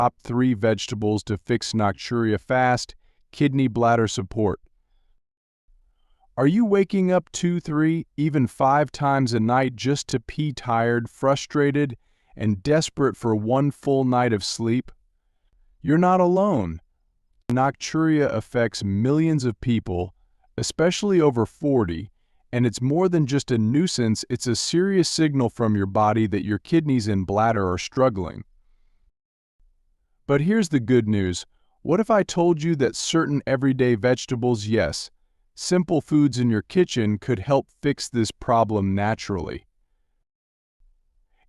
Top 3 vegetables to fix Nocturia Fast, kidney bladder support. Are you waking up 2, 3, even 5 times a night just to pee tired, frustrated, and desperate for one full night of sleep? You're not alone. Nocturia affects millions of people, especially over 40, and it's more than just a nuisance, it's a serious signal from your body that your kidneys and bladder are struggling. But here's the good news. What if I told you that certain everyday vegetables, yes, simple foods in your kitchen, could help fix this problem naturally?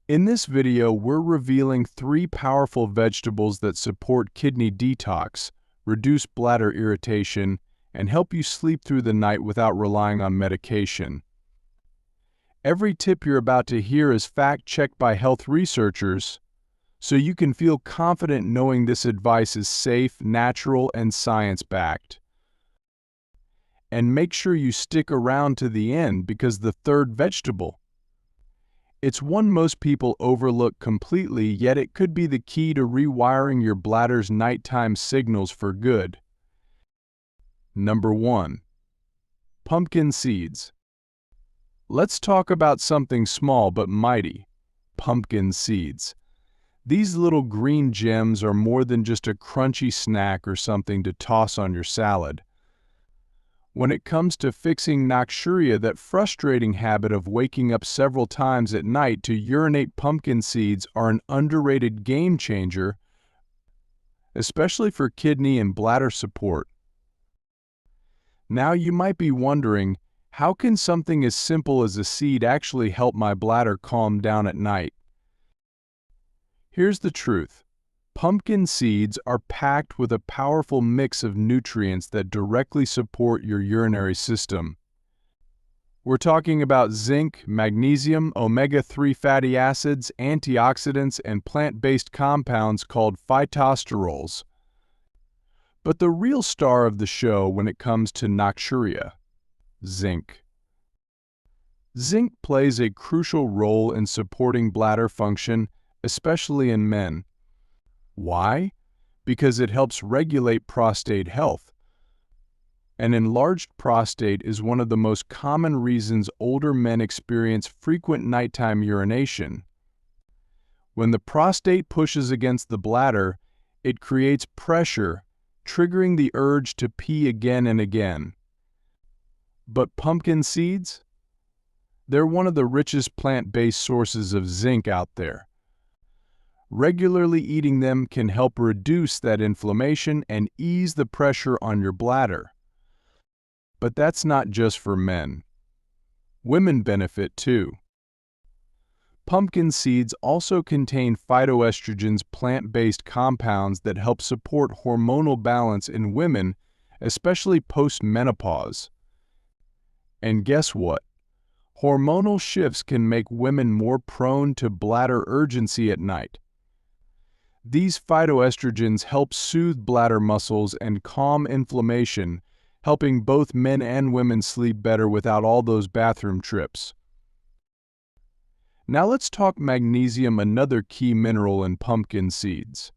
In this video, we're revealing 3 powerful vegetables that support kidney detox, reduce bladder irritation, and help you sleep through the night without relying on medication. Every tip you're about to hear is fact-checked by health researchers, so you can feel confident knowing this advice is safe, natural, and science-backed. And make sure you stick around to the end because the third vegetable, it's one most people overlook completely, yet it could be the key to rewiring your bladder's nighttime signals for good. Number 1. Pumpkin seeds. Let's talk about something small but mighty: pumpkin seeds. These little green gems are more than just a crunchy snack or something to toss on your salad. When it comes to fixing nocturia, that frustrating habit of waking up several times at night to urinate, pumpkin seeds are an underrated game changer, especially for kidney and bladder support. Now you might be wondering, how can something as simple as a seed actually help my bladder calm down at night? Here's the truth. Pumpkin seeds are packed with a powerful mix of nutrients that directly support your urinary system. We're talking about zinc, magnesium, omega-3 fatty acids, antioxidants, and plant-based compounds called phytosterols. But the real star of the show when it comes to nocturia: zinc. Zinc plays a crucial role in supporting bladder function, especially in men. Why? Because it helps regulate prostate health. An enlarged prostate is one of the most common reasons older men experience frequent nighttime urination. When the prostate pushes against the bladder, it creates pressure, triggering the urge to pee again and again. But pumpkin seeds? They're one of the richest plant-based sources of zinc out there. Regularly eating them can help reduce that inflammation and ease the pressure on your bladder. But that's not just for men. Women benefit too. Pumpkin seeds also contain phytoestrogens, plant-based compounds that help support hormonal balance in women, especially post-menopause. And guess what? Hormonal shifts can make women more prone to bladder urgency at night. These phytoestrogens help soothe bladder muscles and calm inflammation, helping both men and women sleep better without all those bathroom trips. Now let's talk magnesium, another key mineral in pumpkin seeds.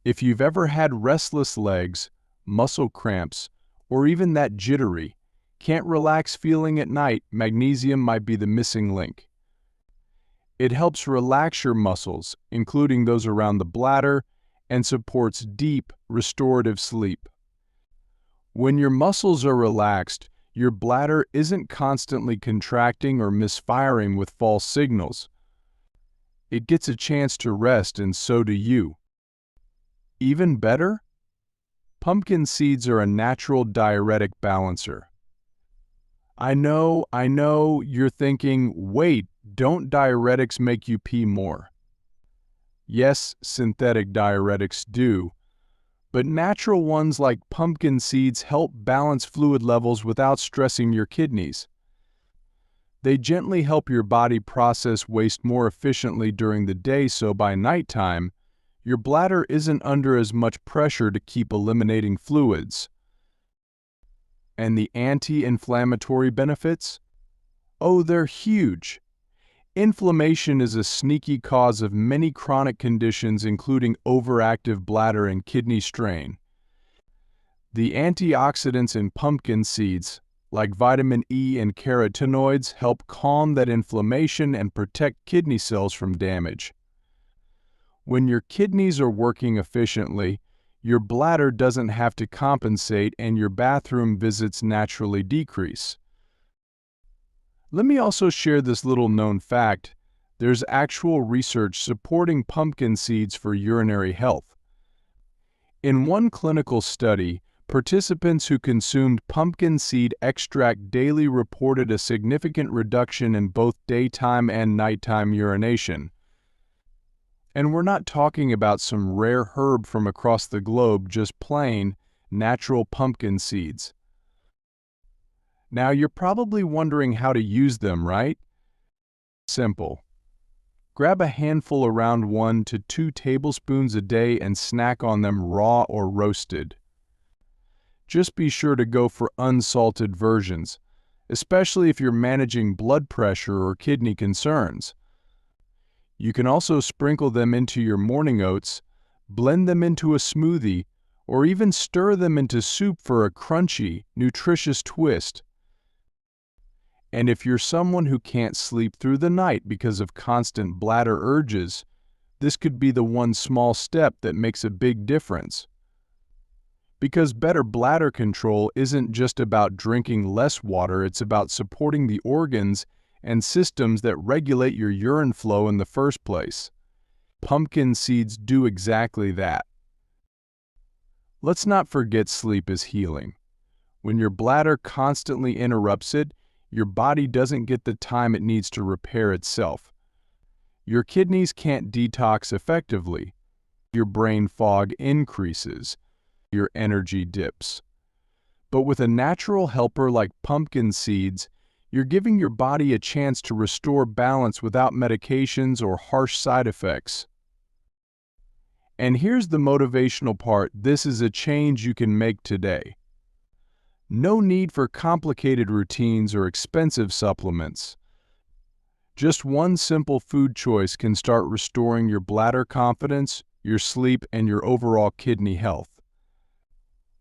If you've ever had restless legs, muscle cramps, or even that jittery, can't relax feeling at night, magnesium might be the missing link. It helps relax your muscles, including those around the bladder, and supports deep, restorative sleep. When your muscles are relaxed, your bladder isn't constantly contracting or misfiring with false signals. It gets a chance to rest, and so do you. Even better? Pumpkin seeds are a natural diuretic balancer. I know, you're thinking, wait, don't diuretics make you pee more? Yes, synthetic diuretics do, but natural ones like pumpkin seeds help balance fluid levels without stressing your kidneys. They gently help your body process waste more efficiently during the day, so by nighttime, your bladder isn't under as much pressure to keep eliminating fluids. And the anti-inflammatory benefits? Oh, they're huge. Inflammation is a sneaky cause of many chronic conditions including overactive bladder and kidney strain. The antioxidants in pumpkin seeds, like vitamin E and carotenoids, help calm that inflammation and protect kidney cells from damage. When your kidneys are working efficiently, your bladder doesn't have to compensate and your bathroom visits naturally decrease. Let me also share this little known fact. There's actual research supporting pumpkin seeds for urinary health. In one clinical study, participants who consumed pumpkin seed extract daily reported a significant reduction in both daytime and nighttime urination. And we're not talking about some rare herb from across the globe, just plain, natural pumpkin seeds. Now you're probably wondering how to use them, right? Simple. Grab a handful around 1 to 2 tablespoons a day and snack on them raw or roasted. Just be sure to go for unsalted versions, especially if you're managing blood pressure or kidney concerns. You can also sprinkle them into your morning oats, blend them into a smoothie, or even stir them into soup for a crunchy, nutritious twist. And if you're someone who can't sleep through the night because of constant bladder urges, this could be the one small step that makes a big difference. Because better bladder control isn't just about drinking less water, it's about supporting the organs and systems that regulate your urine flow in the first place. Pumpkin seeds do exactly that. Let's not forget sleep is healing. When your bladder constantly interrupts it, your body doesn't get the time it needs to repair itself. Your kidneys can't detox effectively. Your brain fog increases. Your energy dips. But with a natural helper like pumpkin seeds, you're giving your body a chance to restore balance without medications or harsh side effects. And here's the motivational part. This is a change you can make today. No need for complicated routines or expensive supplements. Just one simple food choice can start restoring your bladder confidence, your sleep, and your overall kidney health.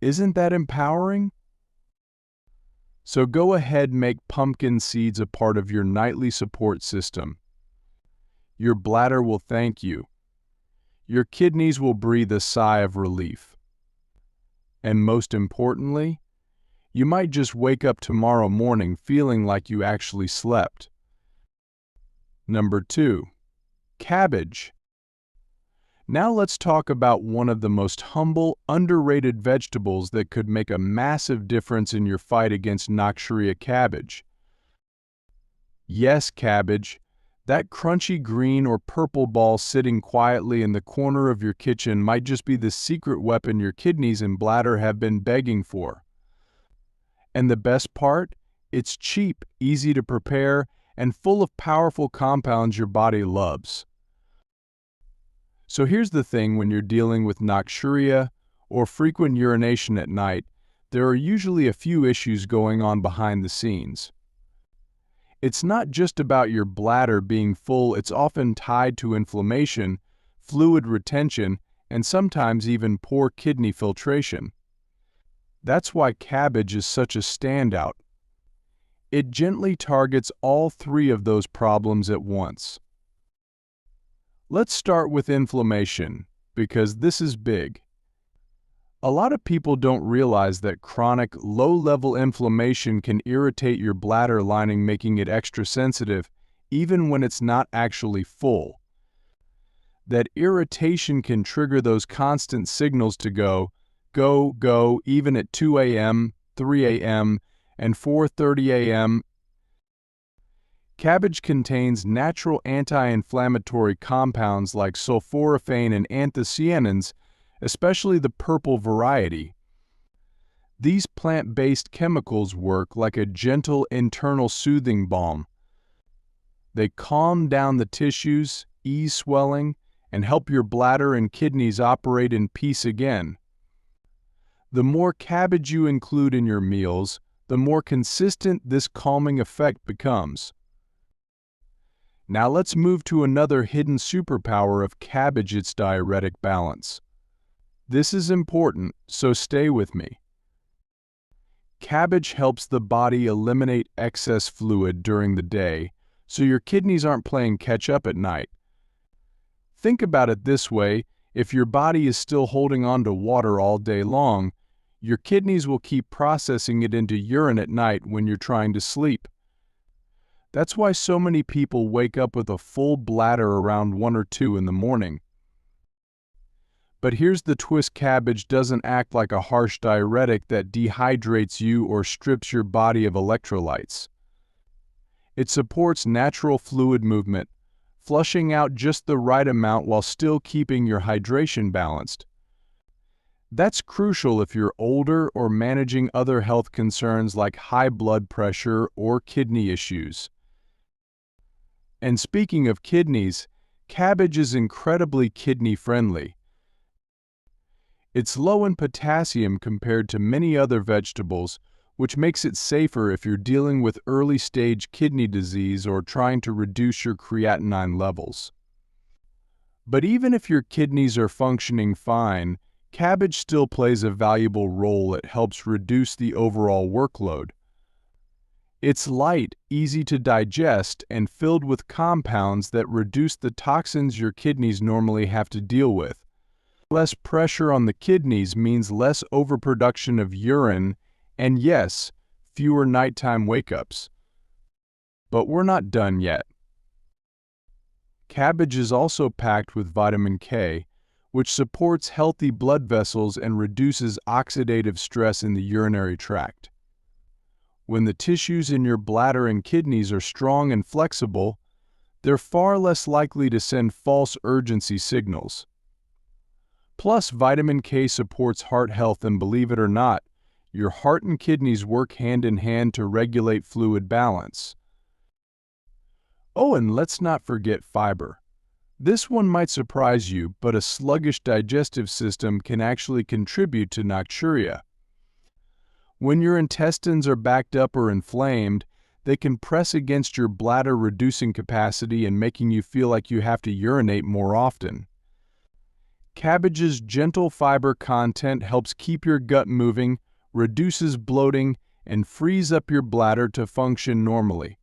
Isn't that empowering? So go ahead, make pumpkin seeds a part of your nightly support system. Your bladder will thank you. Your kidneys will breathe a sigh of relief. And most importantly, you might just wake up tomorrow morning feeling like you actually slept. Number 2. Cabbage. Now let's talk about one of the most humble, underrated vegetables that could make a massive difference in your fight against Nocturia cabbage. Yes, cabbage. That crunchy green or purple ball sitting quietly in the corner of your kitchen might just be the secret weapon your kidneys and bladder have been begging for. And the best part? It's cheap, easy to prepare, and full of powerful compounds your body loves. So here's the thing, when you're dealing with nocturia or frequent urination at night, there are usually a few issues going on behind the scenes. It's not just about your bladder being full, it's often tied to inflammation, fluid retention, and sometimes even poor kidney filtration. That's why cabbage is such a standout. It gently targets all 3 of those problems at once. Let's start with inflammation, because this is big. A lot of people don't realize that chronic, low-level inflammation can irritate your bladder lining, making it extra sensitive, even when it's not actually full. That irritation can trigger those constant signals to go, even at 2 a.m., 3 a.m., and 4:30 a.m. Cabbage contains natural anti-inflammatory compounds like sulforaphane and anthocyanins, especially the purple variety. These plant-based chemicals work like a gentle internal soothing balm. They calm down the tissues, ease swelling, and help your bladder and kidneys operate in peace again. The more cabbage you include in your meals, the more consistent this calming effect becomes. Now let's move to another hidden superpower of cabbage, its diuretic balance. This is important, so stay with me. Cabbage helps the body eliminate excess fluid during the day, so your kidneys aren't playing catch up at night. Think about it this way: if your body is still holding on to water all day long, your kidneys will keep processing it into urine at night when you're trying to sleep. That's why so many people wake up with a full bladder around 1 or 2 in the morning. But here's the twist: cabbage doesn't act like a harsh diuretic that dehydrates you or strips your body of electrolytes. It supports natural fluid movement, flushing out just the right amount while still keeping your hydration balanced. That's crucial if you're older or managing other health concerns like high blood pressure or kidney issues. And speaking of kidneys, cabbage is incredibly kidney-friendly. It's low in potassium compared to many other vegetables, which makes it safer if you're dealing with early-stage kidney disease or trying to reduce your creatinine levels. But even if your kidneys are functioning fine, cabbage still plays a valuable role. It helps reduce the overall workload. It's light, easy to digest, and filled with compounds that reduce the toxins your kidneys normally have to deal with. Less pressure on the kidneys means less overproduction of urine and, yes, fewer nighttime wake-ups. But we're not done yet. Cabbage is also packed with vitamin K, which supports healthy blood vessels and reduces oxidative stress in the urinary tract. When the tissues in your bladder and kidneys are strong and flexible, they're far less likely to send false urgency signals. Plus, vitamin K supports heart health, and believe it or not, your heart and kidneys work hand in hand to regulate fluid balance. Oh, and let's not forget fiber. This one might surprise you, but a sluggish digestive system can actually contribute to nocturia. When your intestines are backed up or inflamed, they can press against your bladder, reducing capacity and making you feel like you have to urinate more often. Cabbage's gentle fiber content helps keep your gut moving, reduces bloating, and frees up your bladder to function normally.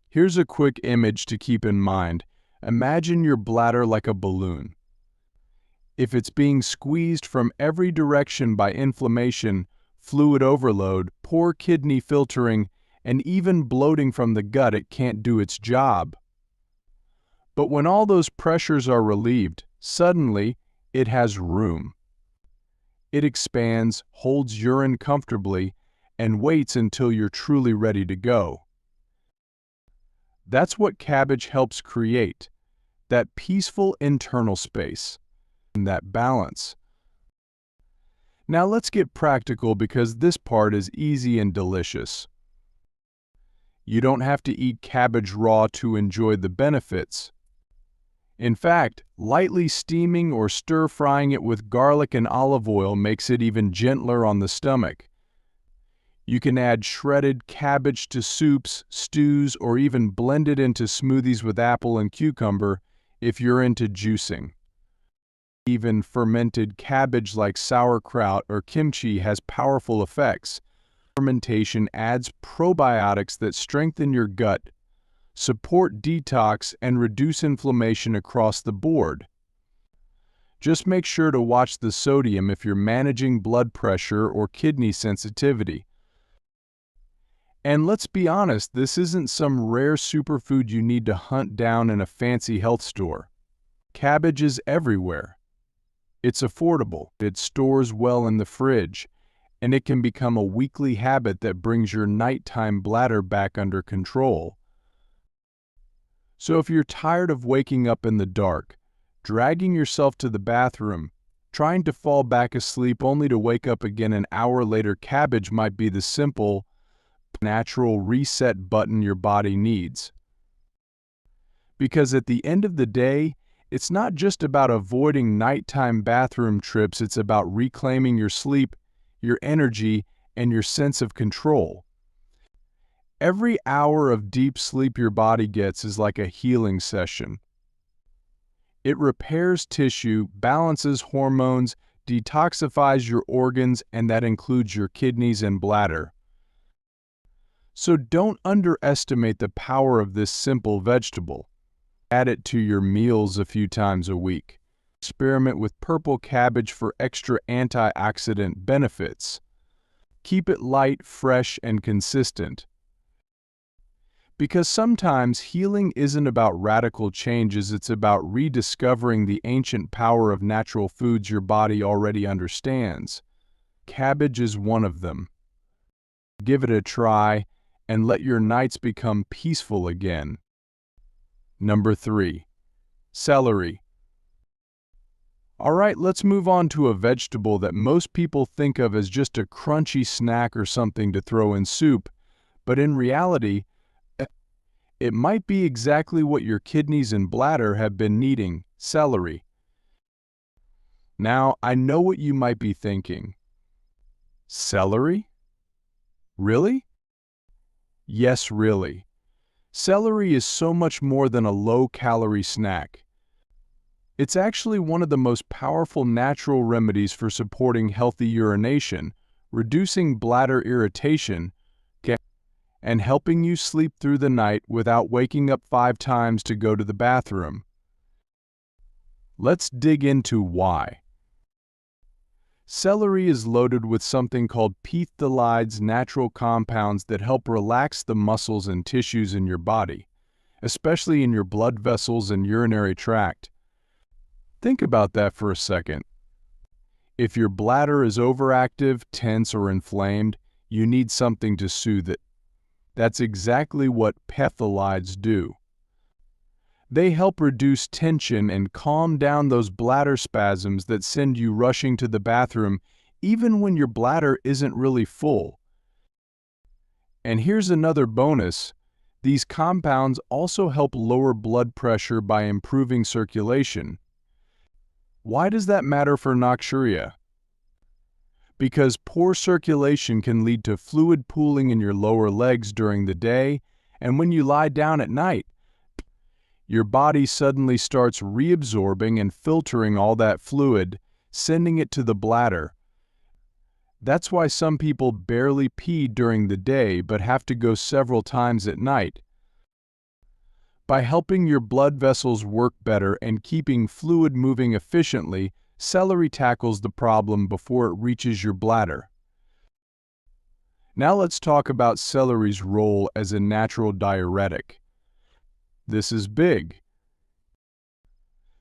Here's a quick image to keep in mind. Imagine your bladder like a balloon. If it's being squeezed from every direction by inflammation, fluid overload, poor kidney filtering, and even bloating from the gut, it can't do its job. But when all those pressures are relieved, suddenly it has room. It expands, holds urine comfortably, and waits until you're truly ready to go. That's what cabbage helps create, that peaceful internal space, and that balance. Now let's get practical, because this part is easy and delicious. You don't have to eat cabbage raw to enjoy the benefits. In fact, lightly steaming or stir-frying it with garlic and olive oil makes it even gentler on the stomach. You can add shredded cabbage to soups, stews, or even blend it into smoothies with apple and cucumber if you're into juicing. Even fermented cabbage like sauerkraut or kimchi has powerful effects. Fermentation adds probiotics that strengthen your gut, support detox, and reduce inflammation across the board. Just make sure to watch the sodium if you're managing blood pressure or kidney sensitivity. And let's be honest, this isn't some rare superfood you need to hunt down in a fancy health store. Cabbage is everywhere. It's affordable, it stores well in the fridge, and it can become a weekly habit that brings your nighttime bladder back under control. So if you're tired of waking up in the dark, dragging yourself to the bathroom, trying to fall back asleep only to wake up again an hour later, cabbage might be the simple, natural reset button your body needs. Because at the end of the day, it's not just about avoiding nighttime bathroom trips, it's about reclaiming your sleep, your energy, and your sense of control. Every hour of deep sleep your body gets is like a healing session. It repairs tissue, balances hormones, detoxifies your organs, and that includes your kidneys and bladder. So don't underestimate the power of this simple vegetable. Add it to your meals a few times a week. Experiment with purple cabbage for extra antioxidant benefits. Keep it light, fresh, and consistent. Because sometimes healing isn't about radical changes, it's about rediscovering the ancient power of natural foods your body already understands. Cabbage is one of them. Give it a try and let your nights become peaceful again. Number 3. Celery. Alright, let's move on to a vegetable that most people think of as just a crunchy snack or something to throw in soup, but in reality, it might be exactly what your kidneys and bladder have been needing: celery. Now, I know what you might be thinking. Celery? Really? Yes, really. Celery is so much more than a low-calorie snack. It's actually one of the most powerful natural remedies for supporting healthy urination, reducing bladder irritation, and helping you sleep through the night without waking up 5 times to go to the bathroom. Let's dig into why. Celery is loaded with something called phthalides, natural compounds that help relax the muscles and tissues in your body, especially in your blood vessels and urinary tract. Think about that for a second. If your bladder is overactive, tense, or inflamed, you need something to soothe it. That's exactly what phthalides do. They help reduce tension and calm down those bladder spasms that send you rushing to the bathroom even when your bladder isn't really full. And here's another bonus. These compounds also help lower blood pressure by improving circulation. Why does that matter for nocturia? Because poor circulation can lead to fluid pooling in your lower legs during the day, and when you lie down at night, your body suddenly starts reabsorbing and filtering all that fluid, sending it to the bladder. That's why some people barely pee during the day but have to go several times at night. By helping your blood vessels work better and keeping fluid moving efficiently, celery tackles the problem before it reaches your bladder. Now let's talk about celery's role as a natural diuretic. This is big.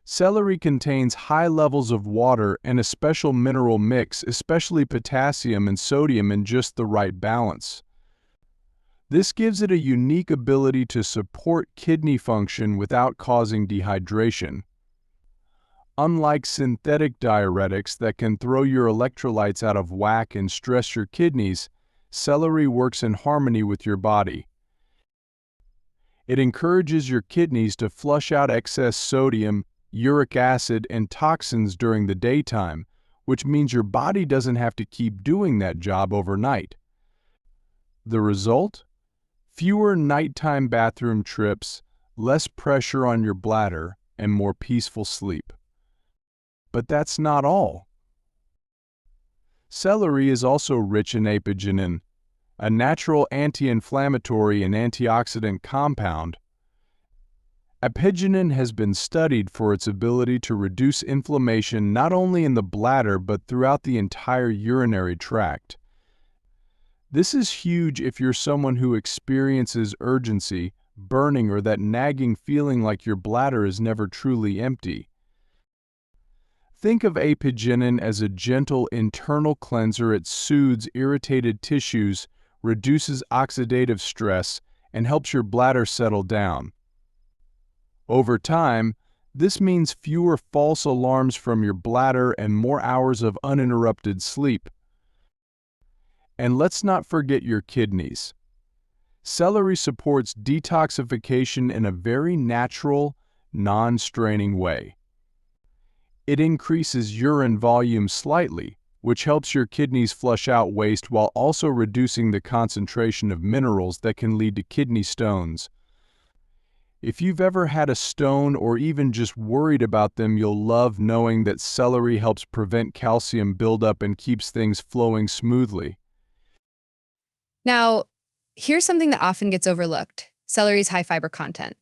Celery contains high levels of water and a special mineral mix, especially potassium and sodium, in just the right balance. This gives it a unique ability to support kidney function without causing dehydration. Unlike synthetic diuretics that can throw your electrolytes out of whack and stress your kidneys, celery works in harmony with your body. It encourages your kidneys to flush out excess sodium, uric acid, and toxins during the daytime, which means your body doesn't have to keep doing that job overnight. The result? Fewer nighttime bathroom trips, less pressure on your bladder, and more peaceful sleep. But that's not all. Celery is also rich in apigenin, a natural anti-inflammatory and antioxidant compound. Apigenin has been studied for its ability to reduce inflammation not only in the bladder but throughout the entire urinary tract. This is huge if you're someone who experiences urgency, burning, or that nagging feeling like your bladder is never truly empty. Think of apigenin as a gentle internal cleanser. It soothes irritated tissues, reduces oxidative stress, and helps your bladder settle down. Over time, this means fewer false alarms from your bladder and more hours of uninterrupted sleep. And let's not forget your kidneys. Celery supports detoxification in a very natural, non-straining way. It increases urine volume slightly, which helps your kidneys flush out waste while also reducing the concentration of minerals that can lead to kidney stones. If you've ever had a stone or even just worried about them, you'll love knowing that celery helps prevent calcium buildup and keeps things flowing smoothly. Now, here's something that often gets overlooked: celery's high fiber content.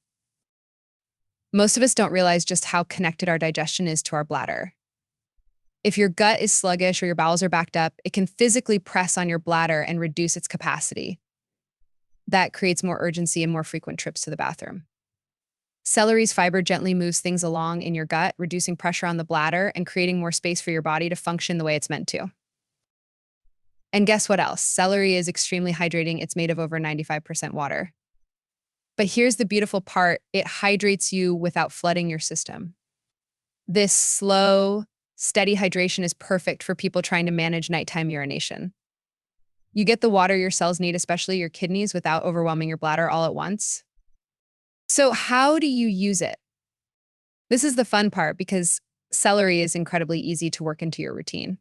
Most of us don't realize just how connected our digestion is to our bladder. If your gut is sluggish or your bowels are backed up, it can physically press on your bladder and reduce its capacity. That creates more urgency and more frequent trips to the bathroom. Celery's fiber gently moves things along in your gut, reducing pressure on the bladder and creating more space for your body to function the way it's meant to. And guess what else? Celery is extremely hydrating. It's made of over 95% water. But here's the beautiful part: it hydrates you without flooding your system. This slow, steady hydration is perfect for people trying to manage nighttime urination. You get the water your cells need, especially your kidneys, without overwhelming your bladder all at once. So how do you use it? This is the fun part, because celery is incredibly easy to work into your routine.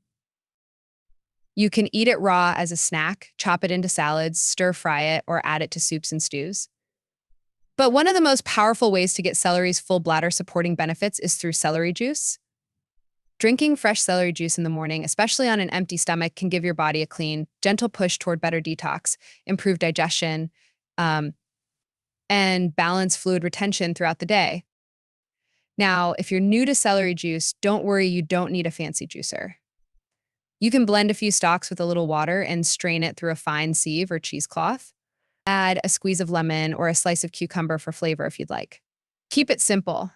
You can eat it raw as a snack, chop it into salads, stir fry it, or add it to soups and stews. But one of the most powerful ways to get celery's full bladder supporting benefits is through celery juice. Drinking fresh celery juice in the morning, especially on an empty stomach, can give your body a clean, gentle push toward better detox, improve digestion, and balance fluid retention throughout the day. Now, if you're new to celery juice, don't worry, you don't need a fancy juicer. You can blend a few stalks with a little water and strain it through a fine sieve or cheesecloth. Add a squeeze of lemon or a slice of cucumber for flavor if you'd like. Keep it simple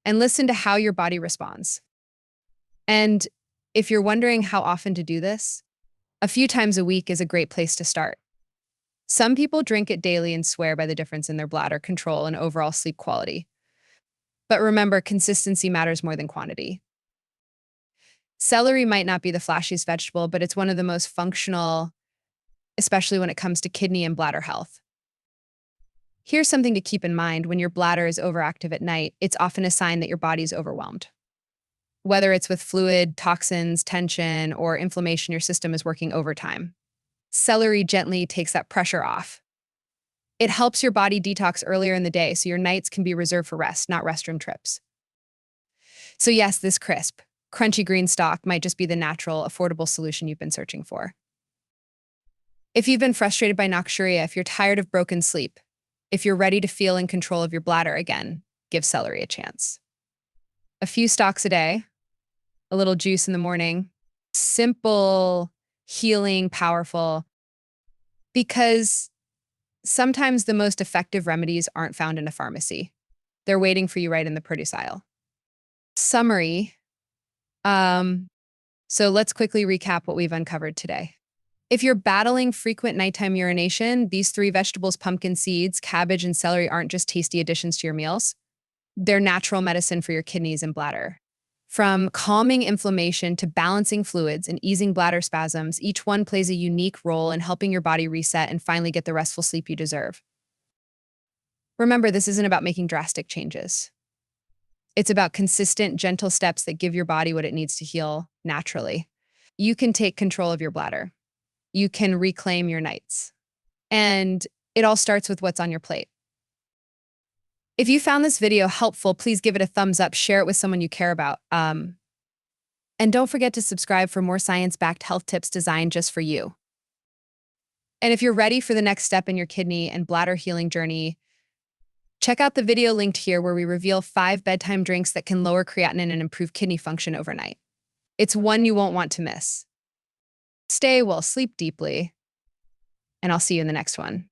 and listen to how your body responds. And if you're wondering how often to do this, a few times a week is a great place to start. Some people drink it daily and swear by the difference in their bladder control and overall sleep quality. But remember, consistency matters more than quantity. Celery might not be the flashiest vegetable, but it's one of the most functional, especially when it comes to kidney and bladder health. Here's something to keep in mind: when your bladder is overactive at night, it's often a sign that your body's overwhelmed. Whether it's with fluid, toxins, tension, or inflammation, your system is working overtime. Celery gently takes that pressure off. It helps your body detox earlier in the day, so your nights can be reserved for rest, not restroom trips. So yes, this crisp, crunchy green stalk might just be the natural, affordable solution you've been searching for. If you've been frustrated by nocturia, if you're tired of broken sleep, if you're ready to feel in control of your bladder again, give celery a chance. A few stalks a day, a little juice in the morning, simple, healing, powerful, because sometimes the most effective remedies aren't found in a pharmacy. They're waiting for you right in the produce aisle. Summary. So let's quickly recap what we've uncovered today. If you're battling frequent nighttime urination, these three vegetables, pumpkin seeds, cabbage, and celery, aren't just tasty additions to your meals. They're natural medicine for your kidneys and bladder. From calming inflammation to balancing fluids and easing bladder spasms, each one plays a unique role in helping your body reset and finally get the restful sleep you deserve. Remember, this isn't about making drastic changes. It's about consistent, gentle steps that give your body what it needs to heal naturally. You can take control of your bladder. You can reclaim your nights. And it all starts with what's on your plate. If you found this video helpful, please give it a thumbs up, share it with someone you care about. And don't forget to subscribe for more science-backed health tips designed just for you. And if you're ready for the next step in your kidney and bladder healing journey, check out the video linked here, where we reveal 5 bedtime drinks that can lower creatinine and improve kidney function overnight. It's one you won't want to miss. Stay well, sleep deeply, and I'll see you in the next one.